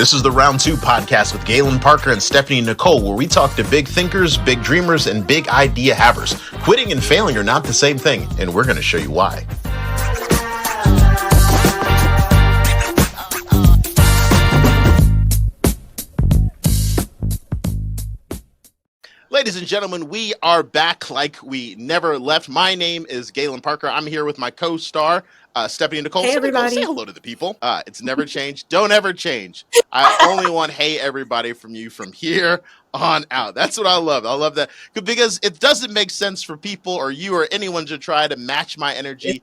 This is the Round 2 podcast with Galen Parker and Stephanie Nicole, where we talk to big thinkers, big dreamers, and big idea havers. Quitting and failing are not the same thing, and we're going to show you why. Ladies and gentlemen, we are back like we never left. My name is Galen Parker. I'm here with my co-star, Stephanie and Nicole. Hey, everybody. Say hello to the people. It's never changed. Don't ever change. I only want hey, everybody from you from here on out. That's what I love. I love that because it doesn't make sense for people or you or anyone to try to match my energy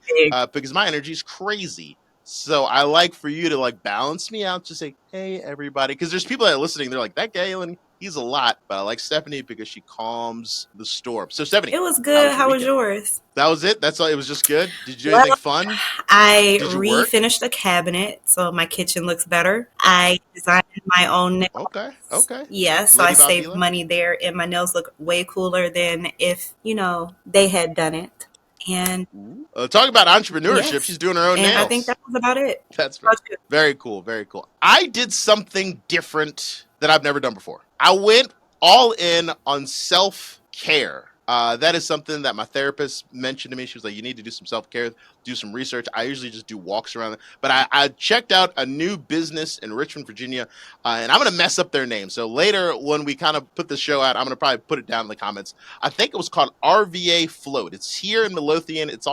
because my energy is crazy. So I like for you to like balance me out, just say, hey, everybody. Because there's people that are listening. They're like, that Galen, he's a lot. But I like Stephanie because she calms the storm. So Stephanie. It was good. How was yours? That was it? That's all? It was just good? Did you do anything fun? I refinished the cabinet, so my kitchen looks better. I designed my own nails. Okay. Yeah, so I saved money there, and my nails look way cooler than if, they had done it. And talk about entrepreneurship. Yes. She's doing her own nails. I think that was about it. That's very cool. Very cool. I did something different that I've never done before. I went all in on self-care. That is something that my therapist mentioned to me. She was like, you need to do some self-care, do some research. I usually just do walks around it. But I checked out a new business in Richmond, Virginia, and I'm going to mess up their name. So later when we kind of put the show out, I'm going to probably put it down in the comments. I think it was called RVA Float. It's here in Midlothian. It's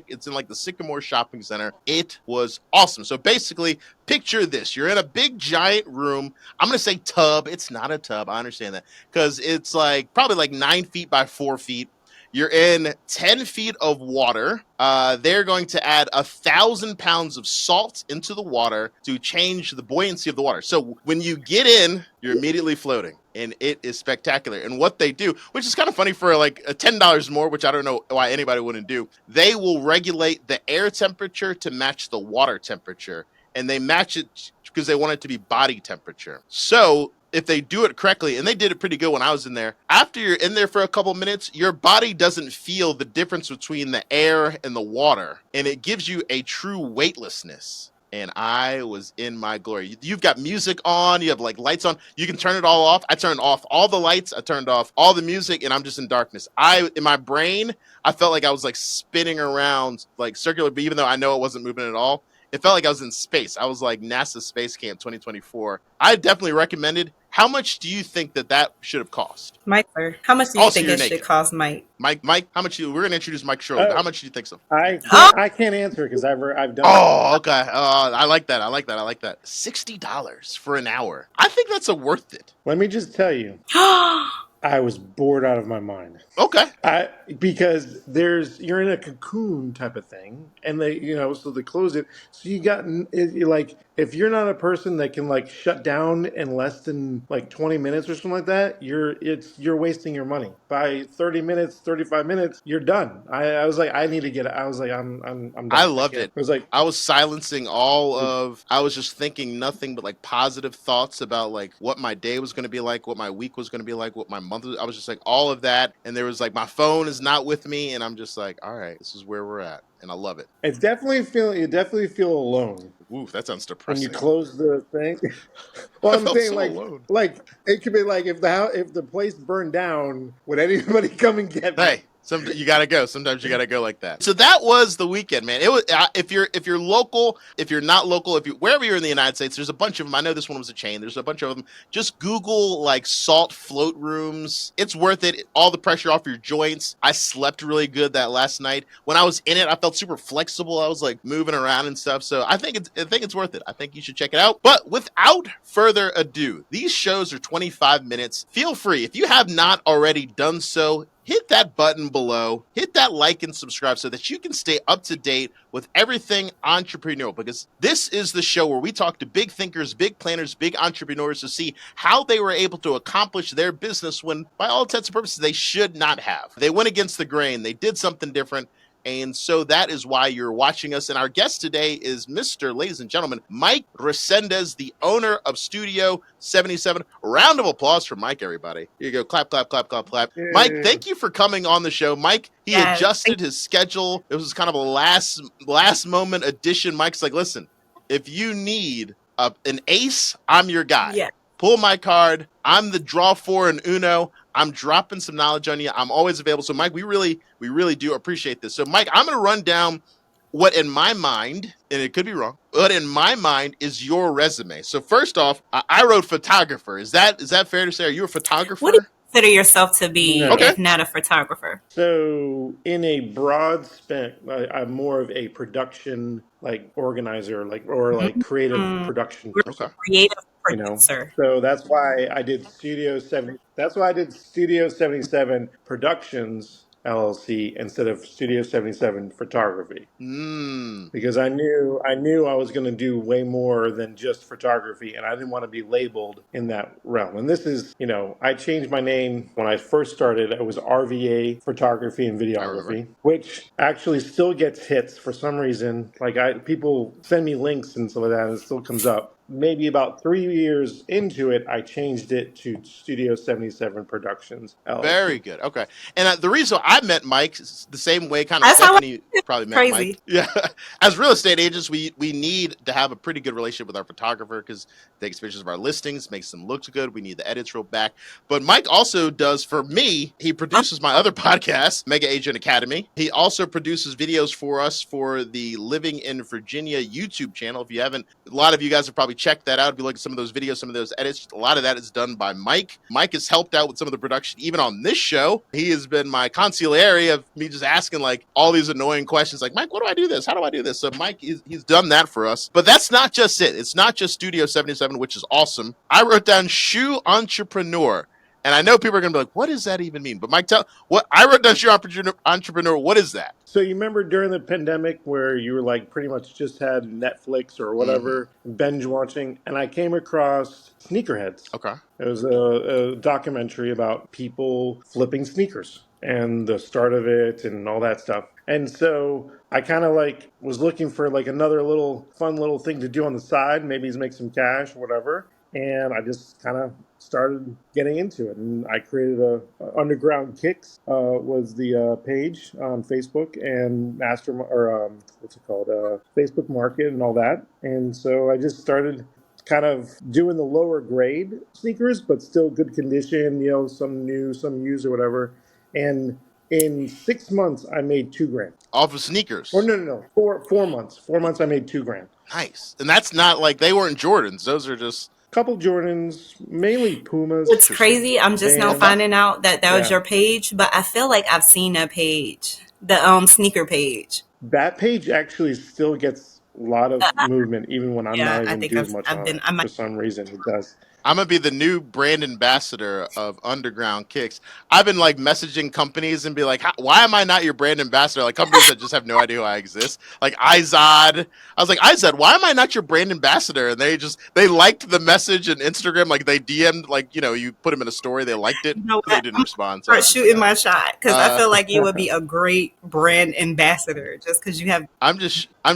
it's in like the Sycamore Shopping Center. It was awesome. So basically, picture this. You're in a big giant room. I'm going to say tub. It's not a tub. I understand that because it's like probably like 9 feet by 4 feet. You're in 10 feet of water. They're going to add 1,000 pounds of salt into the water to change the buoyancy of the water. So when you get in, you're immediately floating. And it is spectacular. And what they do, which is kind of funny for like $10 more, which I don't know why anybody wouldn't do, they will regulate the air temperature to match the water temperature. And they match it because they want it to be body temperature. So if they do it correctly, and they did it pretty good when I was in there, after you're in there for a couple minutes, your body doesn't feel the difference between the air and the water. And it gives you a true weightlessness. And I was in my glory. You've got music on, you have like lights on, you can turn it all off. I turned off all the lights, I turned off all the music, and I'm just in darkness. In my brain, I felt like I was like spinning around like circular, but even though I know it wasn't moving at all, it felt like I was in space. I was like NASA Space Camp 2024. I definitely recommended. How much do you think that should have cost? Mike, how much do you think it should cost, Mike? Mike, how much we're going to introduce Mike Schroeder. How much do you think so? I can't answer because I've done it. Okay. I like that. $60 for an hour. I think that's worth it. Let me just tell you. I was bored out of my mind. Okay. Because you're in a cocoon type of thing, and so they close it. So you're like, if you're not a person that can like shut down in less than like 20 minutes or something like that, you're wasting your money. By 30 minutes, 35 minutes, you're done. I was like, I need to get it. I was like, I'm done. I loved it. I was silencing I was just thinking nothing but like positive thoughts about like what my day was going to be like, what my week was going to be like, what my month was. I was just like all of that. And there was like, my phone is not with me. And I'm just like, all right, this is where we're at. And I love it. You definitely feel alone. Ooh, that sounds depressing. When you close the thing. Well, I'm saying alone. like it could be like if the place burned down, would anybody come and get me? Hey. You gotta go. Sometimes you gotta go like that. So that was the weekend, man. It was if you're local, if you're not local, wherever you're in the United States, there's a bunch of them. I know this one was a chain. There's a bunch of them. Just Google like salt float rooms. It's worth it. All the pressure off your joints. I slept really good that last night. When I was in it, I felt super flexible. I was like moving around and stuff. So I think it's worth it. I think you should check it out. But without further ado, these shows are 25 minutes. Feel free, if you have not already done so, hit that button below, hit that like and subscribe so that you can stay up to date with everything entrepreneurial, because this is the show where we talk to big thinkers, big planners, big entrepreneurs to see how they were able to accomplish their business when, by all intents and purposes, they should not have. They went against the grain. They did something different. And so that is why you're watching us. And our guest today is ladies and gentlemen, Mike Resendes, the owner of Studio 77. A round of applause for Mike, everybody. Here you go. Clap, clap, clap, clap, clap. Yeah. Mike, thank you for coming on the show. Mike, he adjusted his schedule. It was kind of a last moment addition. Mike's like, listen, if you need an ace, I'm your guy. Yeah. Pull my card. I'm the draw four in Uno. I'm dropping some knowledge on you. I'm always available. So, Mike, we really do appreciate this. So, Mike, I'm going to run down what in my mind, and it could be wrong, but in my mind is your resume. So, first off, I wrote photographer. Is that fair to say? Are you a photographer? What do you consider yourself to be, No. Okay. if not a photographer? So, in a broad span, I'm more of a production like organizer, like or like creative production We're person. Okay. creative You know, producer. so that's why I did Studio 70. That's why I did Studio 77 Productions LLC instead of Studio 77 Photography. Because I knew I was going to do way more than just photography, and I didn't want to be labeled in that realm. And this is, I changed my name when I first started. It was RVA Photography and Videography, which actually still gets hits for some reason. Like people send me links and stuff like that, and it still comes up. Maybe about 3 years into it, I changed it to Studio 77 Productions LLC. Very good. Okay. And the reason I met Mike is the same way kind of That's how Stephanie probably met crazy. Mike. Yeah. As real estate agents, we need to have a pretty good relationship with our photographer because takes pictures of our listings, makes them look good. We need the edits rolled back. But Mike also does for me, he produces my other podcast, Mega Agent Academy. He also produces videos for us for the Living in Virginia YouTube channel. If you haven't, a lot of you guys have probably checked that out. If you look at some of those videos, some of those edits, a lot of that is done by Mike. Mike has helped out with some of the production, even on this show. He has been my consigliere of me just asking like all these annoying questions like, Mike, what do I do this? How do I do this? So Mike, he's done that for us. But that's not just it. It's not just Studio 77, which is awesome. I wrote down Shoe Entrepreneur. And I know people are going to be like, what does that even mean? But Mike, I wrote down Shoe Entrepreneur. What is that? So you remember during the pandemic where you were like pretty much just had Netflix or whatever, binge watching, and I came across Sneakerheads. Okay. It was a documentary about people flipping sneakers and the start of it and all that stuff. And so I kind of like was looking for like another little fun little thing to do on the side, maybe to make some cash or whatever. And I just kind of started getting into it, and I created a Underground Kicks was the page on Facebook and what's it called, Facebook Market and all that. And so I just started kind of doing the lower grade sneakers, but still good condition, some new, some used or whatever. And in 6 months, I made $2,000 off of sneakers. Or no, 4 months. 4 months, I made $2,000. Nice. And that's not like they weren't Jordans. Those are just couple Jordans, mainly Pumas. It's crazy. I'm just now finding out that was your page, but I feel like I've seen that page, the sneaker page. That page actually still gets a lot of movement, even when I'm not even doing much on it. For some reason, it does. I'm going to be the new brand ambassador of Underground Kicks. I've been like messaging companies and be like, why am I not your brand ambassador? Like companies that just have no idea who I exist. Like Izod. I was like, Izod, why am I not your brand ambassador? And they liked the message on Instagram. Like they DM'd, like, you put them in a story. They liked it. They didn't respond. So start shooting my shot because I feel like you would be a great brand ambassador just because you have. I'm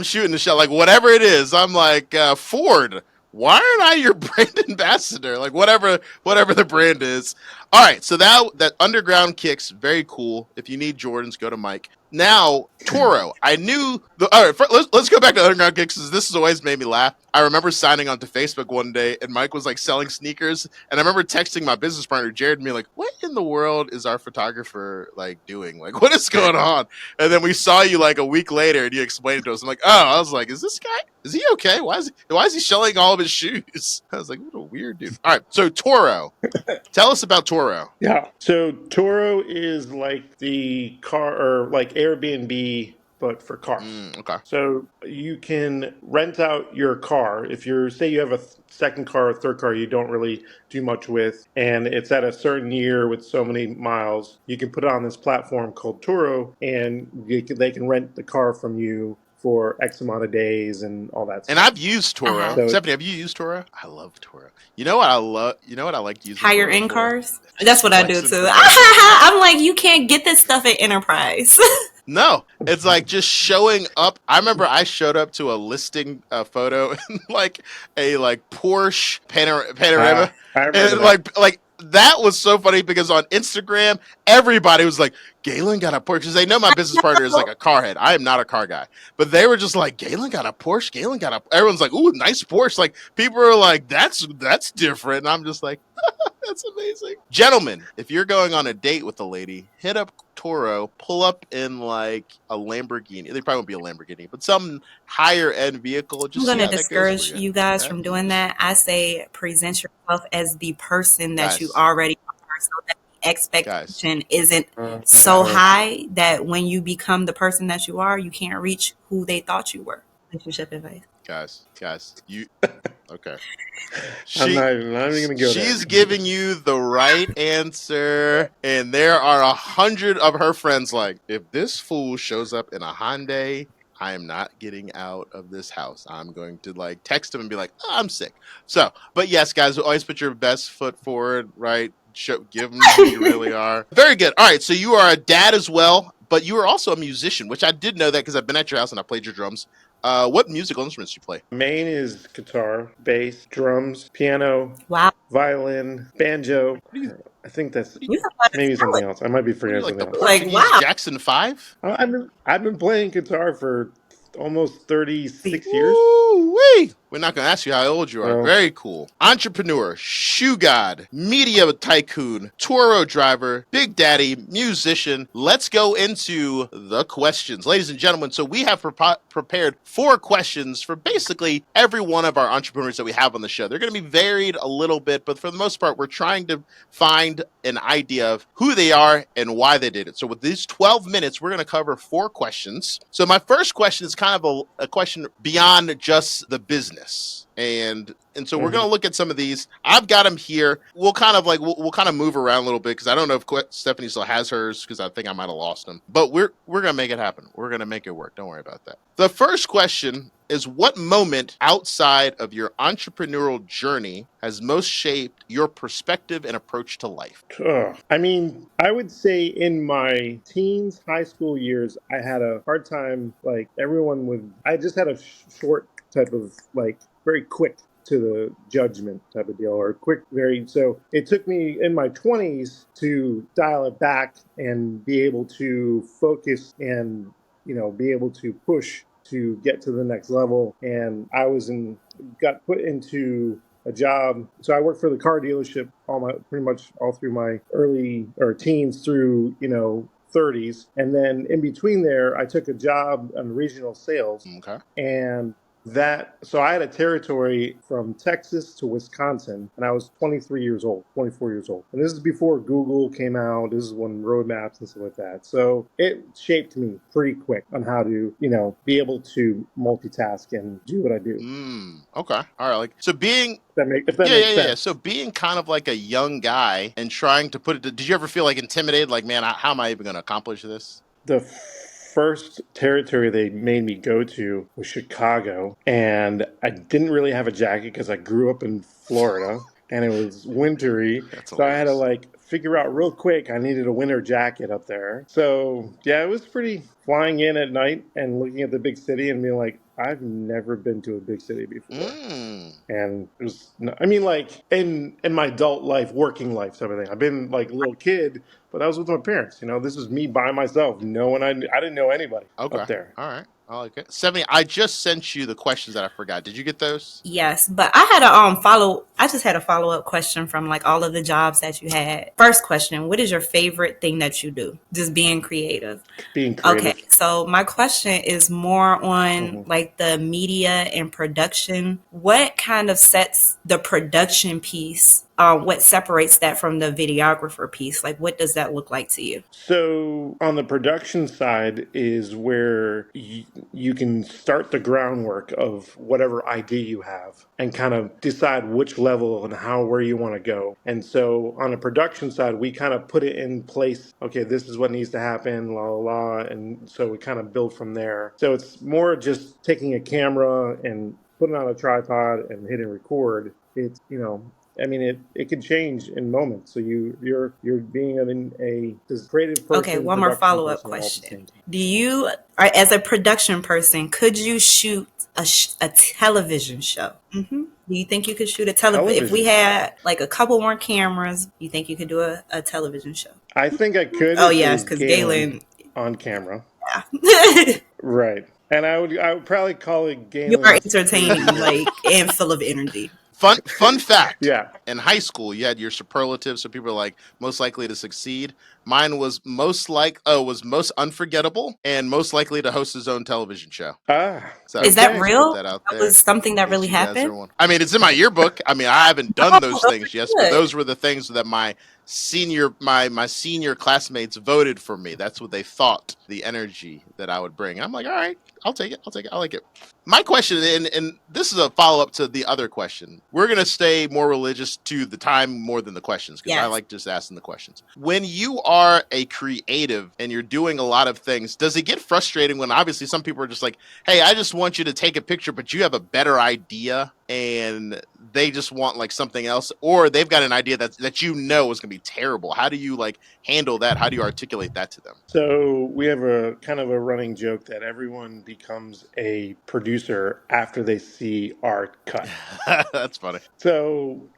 shooting the shot. Like whatever it is, I'm like, Ford, why aren't I your brand ambassador? Like whatever the brand is. All right, so that Underground Kicks, very cool. If you need Jordans, go to Mike. Now, Toro. I knew all right, let's go back to Underground Kicks because this has always made me laugh. I remember signing onto Facebook one day and Mike was like selling sneakers, and I remember texting my business partner Jared and being like, "What in the world is our photographer like doing? Like, what is going on?" And then we saw you like a week later, and you explained it to us. I'm like, "Oh," I was like, "Is this guy? Is he okay? Why is he selling all of his shoes?" I was like, "What a weird dude." All right, so Toro. Tell us about Toro. Yeah. So Toro is like the car or like Airbnb, but for cars. Okay. So you can rent out your car. If say you have a second car or third car you don't really do much with, and it's at a certain year with so many miles, you can put it on this platform called Toro, and they can rent the car from you for X amount of days and all that stuff. And I've used Toro. So Stephanie, have you used Toro? I love Toro. You know what I love? You know what I like using? Higher end cars? That's what I do too. I'm like, you can't get this stuff at Enterprise. No, it's like just showing up. I remember I showed up to a listing photo in like a Porsche Panorama, I remember and that. like that was so funny because on Instagram, everybody was like, Galen got a Porsche. Because they know my business partner is like a car head. I am not a car guy. But they were just like, Galen got a Porsche. Galen got a. Everyone's like, ooh, nice Porsche. Like, people are like, that's different. And I'm just like, that's amazing. Gentlemen, if you're going on a date with a lady, hit up Toro, pull up in like a Lamborghini. They probably won't be a Lamborghini, but some higher end vehicle. I'm Just going see to how that goes for discourage you. you guys Okay? from doing that. I say present yourself as the person that you Guys, already are, so that the guys, expectation isn't so high that when you become the person that you are, you can't reach who they thought you were. Relationship advice. guys. You okay? I'm She not even gonna go there. she's giving you the right answer, and there are 100 of her friends like, if this fool shows up in a Hyundai, I am not getting out of this house. I'm going to like text him and be like, oh, I'm sick. So, but yes, guys, always put your best foot forward, right? Give them who you really are. Very good. All right, so you are a dad as well, but you are also a musician, which I did know that because I've been at your house and I played your drums. What musical instruments do you play? Main is guitar, bass, drums, piano, Wow. violin, banjo. What do you I think that's You have a lot of maybe something talent. else. I might be What are you forgetting like, something the else. Like, Portuguese wow. Jackson 5? I've been playing guitar for almost 36 years. Woo-wee. We're not going to ask you how old you are. So Very cool. Entrepreneur, shoe god, media tycoon, Toro driver, big daddy, musician. Let's go into the questions. Ladies and gentlemen, so we have prepared 4 questions for basically every one of our entrepreneurs that we have on the show. They're going to be varied a little bit, but for the most part, we're trying to find an idea of who they are and why they did it. So with these 12 minutes, we're going to cover 4 questions. So my first question is kind of a question beyond just the business. And so we're going to look at some of these. I've got them here. We'll kind of like we'll kind of move around a little bit because I don't know if Stephanie still has hers because I think I might have lost them. But we're going to make it happen. We're going to make it work. Don't worry about that. The first question is, what moment outside of your entrepreneurial journey has most shaped your perspective and approach to life? I mean, I would say in my teens, high school years, I had a hard time. Like everyone would, I just had a short type of like very quick to the judgment type of deal, or quick, very. So it took me in my 20s to dial it back and be able to focus and be able to push to get to the next level. And got put into a job. So I worked for the car dealership pretty much all through my early or teens through 30s, and then in between there, I took a job on regional sales, Okay. and so I had a territory from Texas to Wisconsin, and I was 23 years old, 24 years old. And this is before Google came out. This is when road maps and stuff like that. So it shaped me pretty quick on how to, be able to multitask and do what I do. Okay. All right. Like, so being If that makes sense. So being kind of like a young guy and trying to put it, did you ever feel like intimidated? Like, man, how am I even going to accomplish this? The first territory they made me go to was Chicago, and I didn't really have a jacket because I grew up in Florida and it was wintry. That's So I had to hilarious. like figure out real quick I needed a winter jacket up there. So yeah, it was pretty flying in at night and looking at the big city and being like, I've never been to a big city before. And it was, I mean, like in my adult life, working life, type of thing. I've been like a little kid, but I was with my parents. This was me by myself. No one, I didn't know anybody Okay. up there. All right. I like it. Stephanie, I just sent you the questions that I forgot. Did you get those? Yes, but I just had a follow-up question from like all of the jobs that you had. First question, what is your favorite thing that you do? Just being creative. Being Okay, creative. so my question is more on like the media and production. What kind of sets the production piece? What separates that from the videographer piece? Like, what does that look like to you? So on the production side is where you can start the groundwork of whatever idea you have and kind of decide which level and where you want to go. And so on the production side, we kind of put it in place. Okay, this is what needs to happen, la la la. And so we kind of build from there. So it's more just taking a camera and putting on a tripod and hitting record. It's, I mean, it can change in moments. So you're being a creative Okay, person, one more production follow-up person, all at the question. same time. As a production person, could you shoot a television show? Do you think you could shoot a television? If we Television. had like a couple more cameras, you think you could do a television show? I think I could Oh if it yeah, was because Galen Galen, on camera. yeah. Right. And I would probably call it You are Galen's entertaining, version of like, and full of energy. Fun fact. yeah. In high school, you had your superlatives, so people are like most likely to succeed. Mine was most unforgettable and most likely to host his own television show. Ah, So Is that okay. just put real? that out That there was something in that really case you guys are happened? one. I mean, it's in my yearbook. I mean, I haven't done Oh, those those things are yes, but good. those were the things that my senior classmates voted for me. That's what they thought the energy that I would bring. I'm like, all right, I'll take it. I like it. My question, and this is a follow up to the other question. We're gonna stay more religious to the time more than the questions because I Yes. like just asking the questions. When you are a creative and you're doing a lot of things, does it get frustrating when obviously some people are just like, hey, I just want you to take a picture, but you have a better idea and they just want like something else, or they've got an idea that you know is gonna be terrible. How do you like handle that? How do you articulate that to them? So we have a kind of a running joke that everyone becomes a producer after they see our cut. That's funny. So,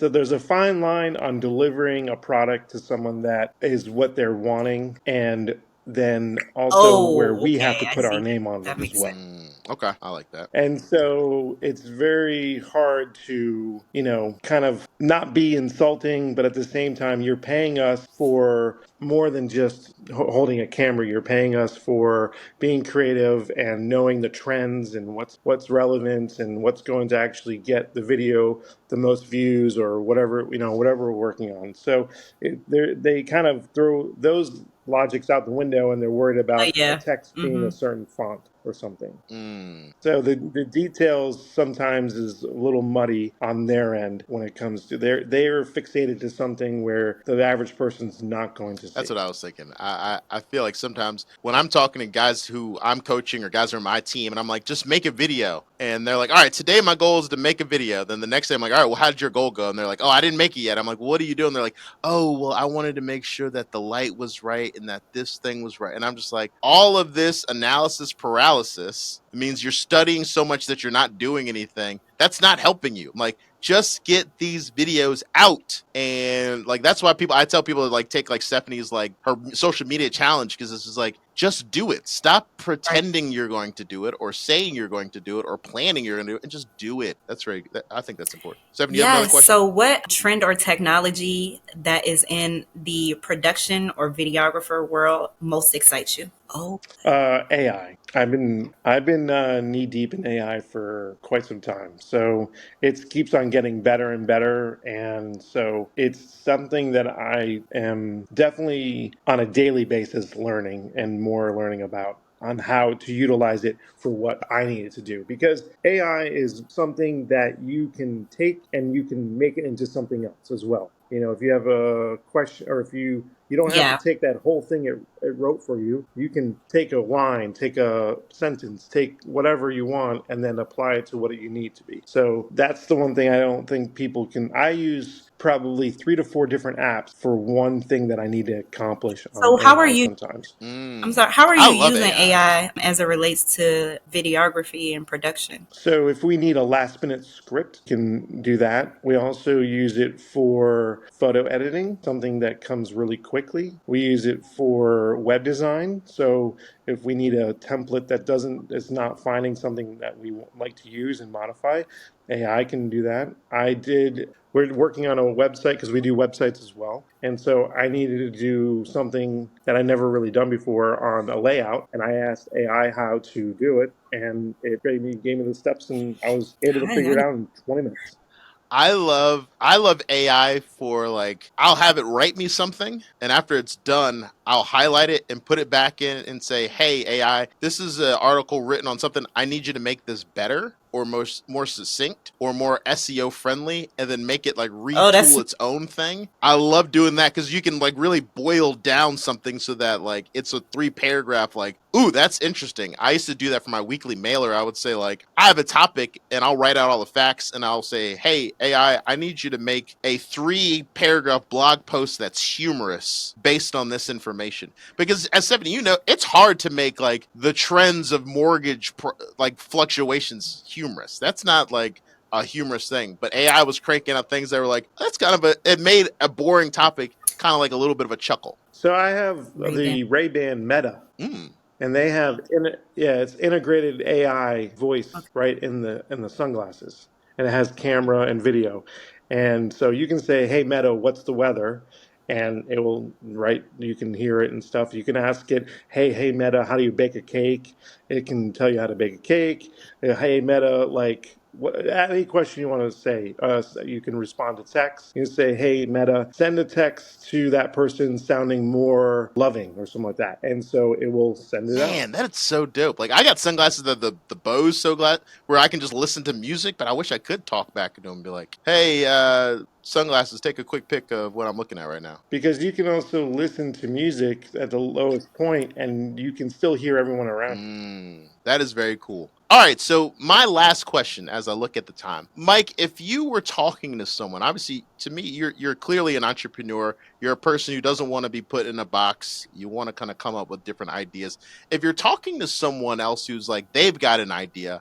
there's a fine line on delivering a product to someone that is what they're wanting, and then also where Oh, we okay. have to I put our see. name on That it as makes sense. well. Okay, I like that. And so it's very hard to, kind of not be insulting, but at the same time, you're paying us for more than just holding a camera. You're paying us for being creative and knowing the trends and what's relevant and what's going to actually get the video the most views or whatever we're working on. So they kind of throw those logics out the window and they're worried about a Yeah. text being Mm-hmm. a certain font or something. Mm. So the details sometimes is a little muddy on their end when it comes to they're fixated to something where the average person's not going to That's see. what I was thinking. I feel like sometimes when I'm talking to guys who I'm coaching or guys who are my team, and I'm like, just make a video, and they're like, all right, today my goal is to make a video. Then the next day I'm like, all right, well, how did your goal go? And they're like, oh, I didn't make it yet. I'm like, well, what are you doing? They're like, oh, well, I wanted to make sure that the light was right and that this thing was right. And I'm just like, all of this analysis paralysis means you're studying so much that you're not doing anything. That's not helping you. I'm like, just get these videos out. And like that's why I tell people to like take like Stephanie's like her social media challenge, because this is like, just do it. Stop Right. pretending you're going to do it or saying you're going to do it or planning you're going to do it, and just do it. I think that's important. Stephanie, you have another Yes. question? So, what trend or technology that is in the production or videographer world most excites you? Oh, AI. I've been knee deep in AI for quite some time, so it keeps on getting better and better, and so it's something that I am definitely on a daily basis learning and more learning about on how to utilize it for what I need it to do. Because AI is something that you can take and you can make it into something else as well. If you have a question or if you don't have to yeah. take that whole thing it wrote for you. You can take a line, take a sentence, take whatever you want, and then apply it to what you need to be. So that's the one thing I don't think people can. I use probably 3 to 4 different apps for one thing that I need to accomplish on So, how are AI you? sometimes. I'm Mm. sorry. How are I you love using AI. AI as it relates to videography and production? So if we need a last minute script, we can do that. We also use it for photo editing, something that comes really quickly. We use it for web design. So if we need a template that doesn't is not finding something that we like to use and modify, AI can do that. We're working on a website because we do websites as well. And so I needed to do something that I never really done before on a layout. And I asked AI how to do it. And it gave me the steps, and I was able to figure it out in 20 minutes. I love AI for like, I'll have it write me something, and after it's done, I'll highlight it and put it back in and say, "Hey AI, this is an article written on something. I need you to make this better or more succinct or more SEO friendly," and then make it like Oh, that's retool its own thing. I love doing that because you can like really boil down something so that like it's a 3 paragraph like Ooh, that's interesting. I used to do that for my weekly mailer. I would say, like, I have a topic and I'll write out all the facts and I'll say, hey, AI, I need you to make a 3-paragraph blog post that's humorous based on this information. Because as Stephanie, you know, it's hard to make like the trends of mortgage like fluctuations humorous. That's not like a humorous thing. But AI was cranking out things that were like, that's kind of it made a boring topic kind of like a little bit of a chuckle. So I have Ray-Ban. the Ray-Ban Meta. Mm. And they have it's integrated AI voice Okay. right in the sunglasses, and it has camera and video, and so you can say, "Hey Meta, what's the weather?" And it will write. You can hear it and stuff. You can ask it, "Hey Meta, how do you bake a cake?" It can tell you how to bake a cake. Hey Meta, like. Any question you want to say, you can respond to text. You can say, "Hey Meta, send a text to that person sounding more loving," or something like that, and so it will send it out. Man, that's so dope. Like I got sunglasses that the Bose so glad where I can just listen to music, but I wish I could talk back to them and be like, "Hey, sunglasses, take a quick pic of what I'm looking at right now." Because you can also listen to music at the lowest point and you can still hear everyone around you. That is very cool. All right, so my last question as I look at the time. Mike, if you were talking to someone, obviously to me you're clearly an entrepreneur. You're a person who doesn't want to be put in a box. You want to kind of come up with different ideas. If you're talking to someone else who's like they've got an idea,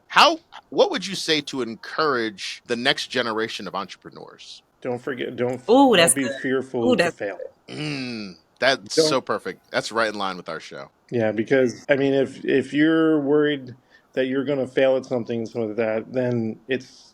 what would you say to encourage the next generation of entrepreneurs? Don't forget, Ooh, don't that's be good. fearful Ooh, to that's fail. That's Don't so perfect. That's right in line with our show. Yeah, because I mean, if you're worried that you're going to fail at something, something like that, then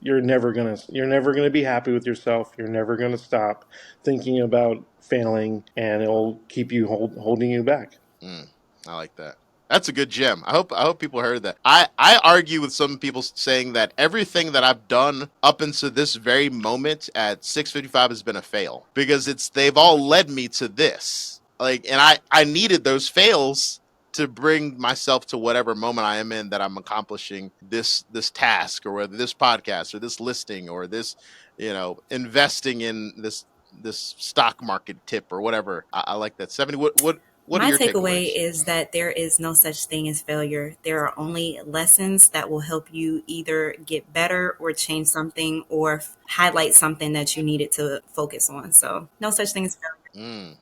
you're never gonna be happy with yourself. You're never going to stop thinking about failing, and it'll keep you holding you back. Mm, I like that. That's a good gem. I hope people heard that. I argue with some people saying that everything that I've done up until this very moment at 6:55 has been a fail because they've all led me to this. Like, and I needed those fails to bring myself to whatever moment I am in that I'm accomplishing this task or whether this podcast or this listing or this, investing in this stock market tip or whatever. I like that. 70. What are my your takeaway takeaways? is that there is no such thing as failure. There are only lessons that will help you either get better or change something or highlight something that you needed to focus on. So, no such thing as failure.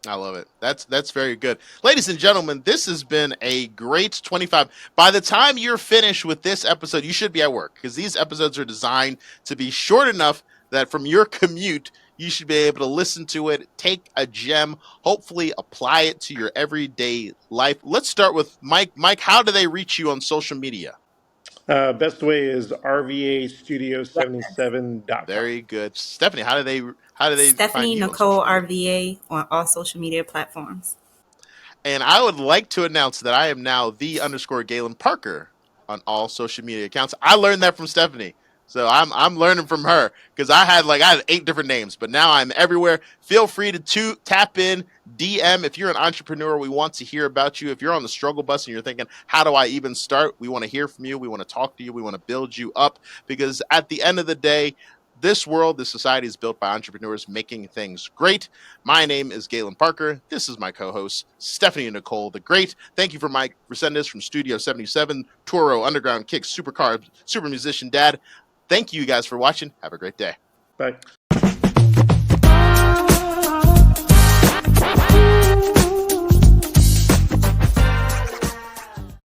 I love it. That's very good. Ladies and gentlemen, this has been a great 25. By the time you're finished with this episode, you should be at work because these episodes are designed to be short enough that from your commute, you should be able to listen to it, take a gem, hopefully apply it to your everyday life. Let's start with Mike. Mike, how do they reach you on social media? Best way is rvastudio77.com. Very good. Stephanie, how do they find Stephanie you on Nicole social media? RVA on all social media platforms. And I would like to announce that I am now the Galen Parker on all social media accounts. I learned that from Stephanie. So I'm learning from her because I had 8 different names, but now I'm everywhere. Feel free to tap in, DM if you're an entrepreneur. We want to hear about you. If you're on the struggle bus and you're thinking, how do I even start? We want to hear from you. We want to talk to you. We want to build you up because at the end of the day, this society is built by entrepreneurs making things great. My name is Galen Parker. This is my co-host, Stephanie Nicole the Great. Thank you for Mike Resendes from Studio 77, Toro, Underground Kicks, Supercar, Super Musician Dad. Thank you guys for watching. Have a great day. Bye.